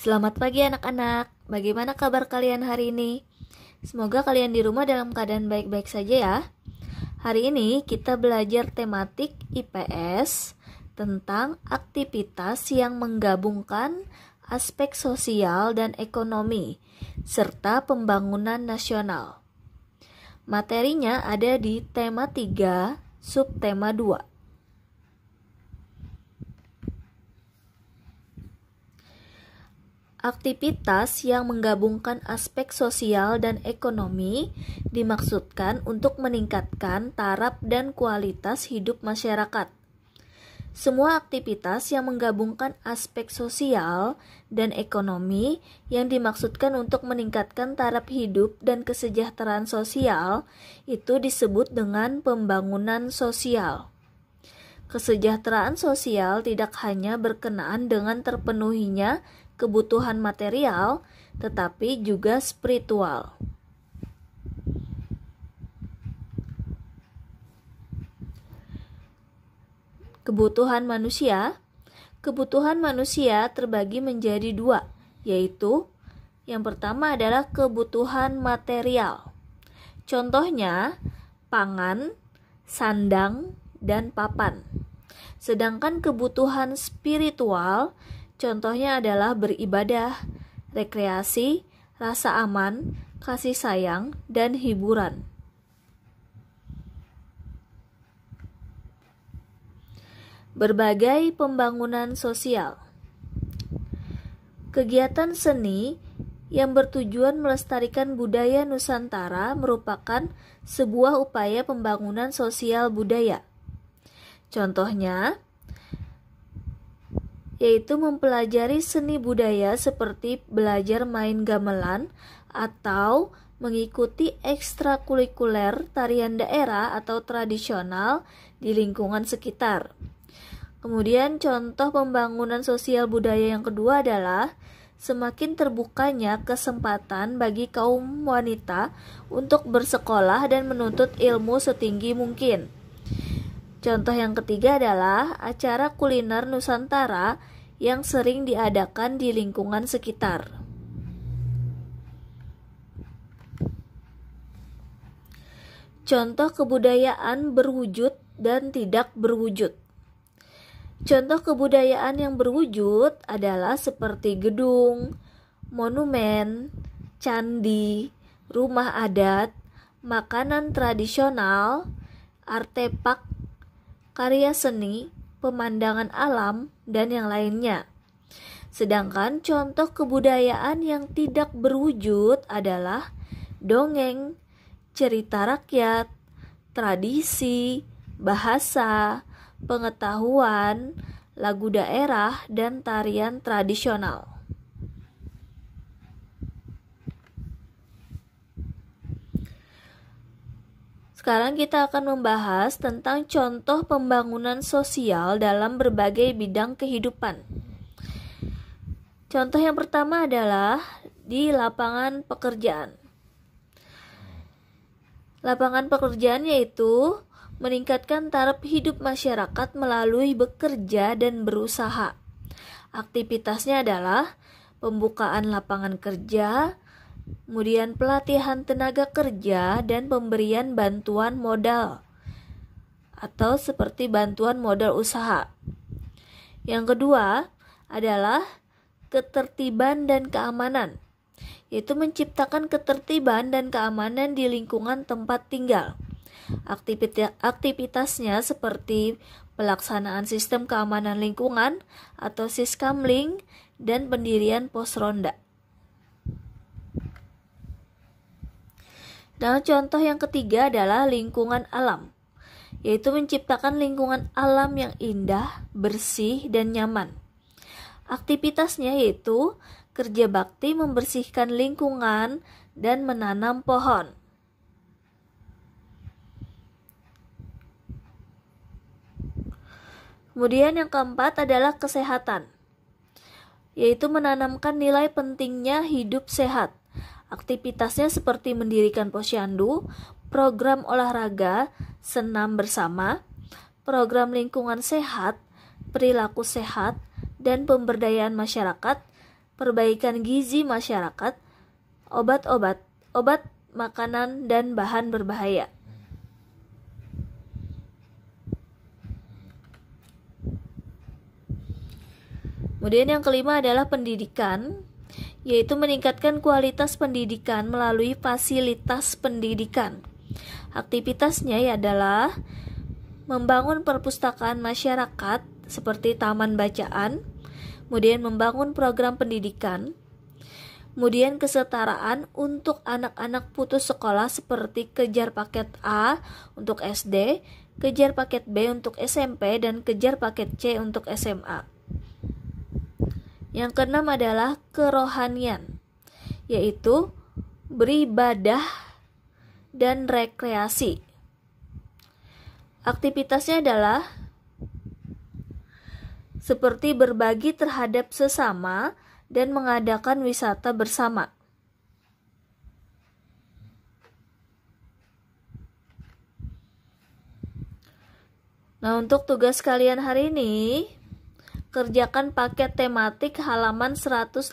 Selamat pagi anak-anak, bagaimana kabar kalian hari ini? Semoga kalian di rumah dalam keadaan baik-baik saja ya. Hari ini kita belajar tematik IPS tentang aktivitas yang menggabungkan aspek sosial dan ekonomi, serta pembangunan nasional. Materinya ada di tema 3, subtema 2. Aktivitas yang menggabungkan aspek sosial dan ekonomi dimaksudkan untuk meningkatkan taraf dan kualitas hidup masyarakat. Semua aktivitas yang menggabungkan aspek sosial dan ekonomi yang dimaksudkan untuk meningkatkan taraf hidup dan kesejahteraan sosial itu disebut dengan pembangunan sosial. Kesejahteraan sosial tidak hanya berkenaan dengan terpenuhinya kebutuhan material, tetapi juga spiritual. Kebutuhan manusia terbagi menjadi 2, yaitu yang pertama adalah kebutuhan material. Contohnya, pangan, sandang, dan papan. Sedangkan kebutuhan spiritual, contohnya adalah beribadah, rekreasi, rasa aman, kasih sayang, dan hiburan. Berbagai pembangunan sosial. Kegiatan seni yang bertujuan melestarikan budaya Nusantara merupakan sebuah upaya pembangunan sosial budaya. Contohnya, yaitu mempelajari seni budaya seperti belajar main gamelan atau mengikuti ekstrakurikuler tarian daerah atau tradisional di lingkungan sekitar. Kemudian contoh pembangunan sosial budaya yang kedua adalah semakin terbukanya kesempatan bagi kaum wanita untuk bersekolah dan menuntut ilmu setinggi mungkin. Contoh yang ketiga adalah acara kuliner Nusantara yang sering diadakan di lingkungan sekitar. Contoh kebudayaan berwujud dan tidak berwujud. Contoh kebudayaan yang berwujud adalah seperti gedung, monumen, candi, rumah adat, makanan tradisional, artefak, karya seni, pemandangan alam, dan yang lainnya. Sedangkan contoh kebudayaan yang tidak berwujud adalah dongeng, cerita rakyat, tradisi, bahasa, pengetahuan, lagu daerah, dan tarian tradisional. Sekarang kita akan membahas tentang contoh pembangunan sosial dalam berbagai bidang kehidupan. Contoh yang pertama adalah di lapangan pekerjaan. Lapangan pekerjaan yaitu meningkatkan taraf hidup masyarakat melalui bekerja dan berusaha. Aktivitasnya adalah pembukaan lapangan kerja, kemudian pelatihan tenaga kerja, dan pemberian bantuan modal atau seperti bantuan modal usaha. Yang kedua aturan ketertiban dan keamanan, yaitu menciptakan ketertiban dan keamanan di lingkungan tempat tinggal. Aktivitasnya seperti pelaksanaan sistem keamanan lingkungan atau Siskamling dan pendirian pos ronda. Dan contoh yang ketiga adalah lingkungan alam, yaitu menciptakan lingkungan alam yang indah, bersih, dan nyaman. Aktivitasnya yaitu kerja bakti membersihkan lingkungan dan menanam pohon. Kemudian yang keempat adalah kesehatan, yaitu menanamkan nilai pentingnya hidup sehat. Aktivitasnya seperti mendirikan posyandu, program olahraga, senam bersama, program lingkungan sehat, perilaku sehat, dan pemberdayaan masyarakat, perbaikan gizi masyarakat, obat-obat, obat, makanan, dan bahan berbahaya. Kemudian yang kelima adalah pendidikan, yaitu meningkatkan kualitas pendidikan melalui fasilitas pendidikan. Aktivitasnya adalah membangun perpustakaan masyarakat seperti taman bacaan, kemudian membangun program pendidikan, kemudian kesetaraan untuk anak-anak putus sekolah seperti kejar paket A untuk SD, kejar paket B untuk SMP, dan kejar paket C untuk SMA. Yang keenam adalah kerohanian, yaitu beribadah dan rekreasi. Aktivitasnya adalah seperti berbagi terhadap sesama dan mengadakan wisata bersama. Nah, untuk tugas kalian hari ini, kerjakan paket tematik halaman 151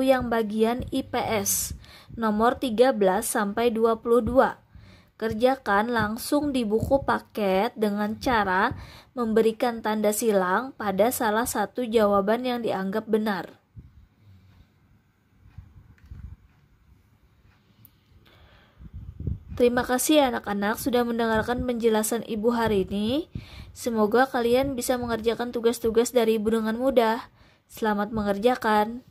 yang bagian IPS, nomor 13 sampai 22. Kerjakan langsung di buku paket dengan cara memberikan tanda silang pada salah satu jawaban yang dianggap benar. Terima kasih anak-anak sudah mendengarkan penjelasan Ibu hari ini. Semoga kalian bisa mengerjakan tugas-tugas dari Ibu dengan mudah. Selamat mengerjakan.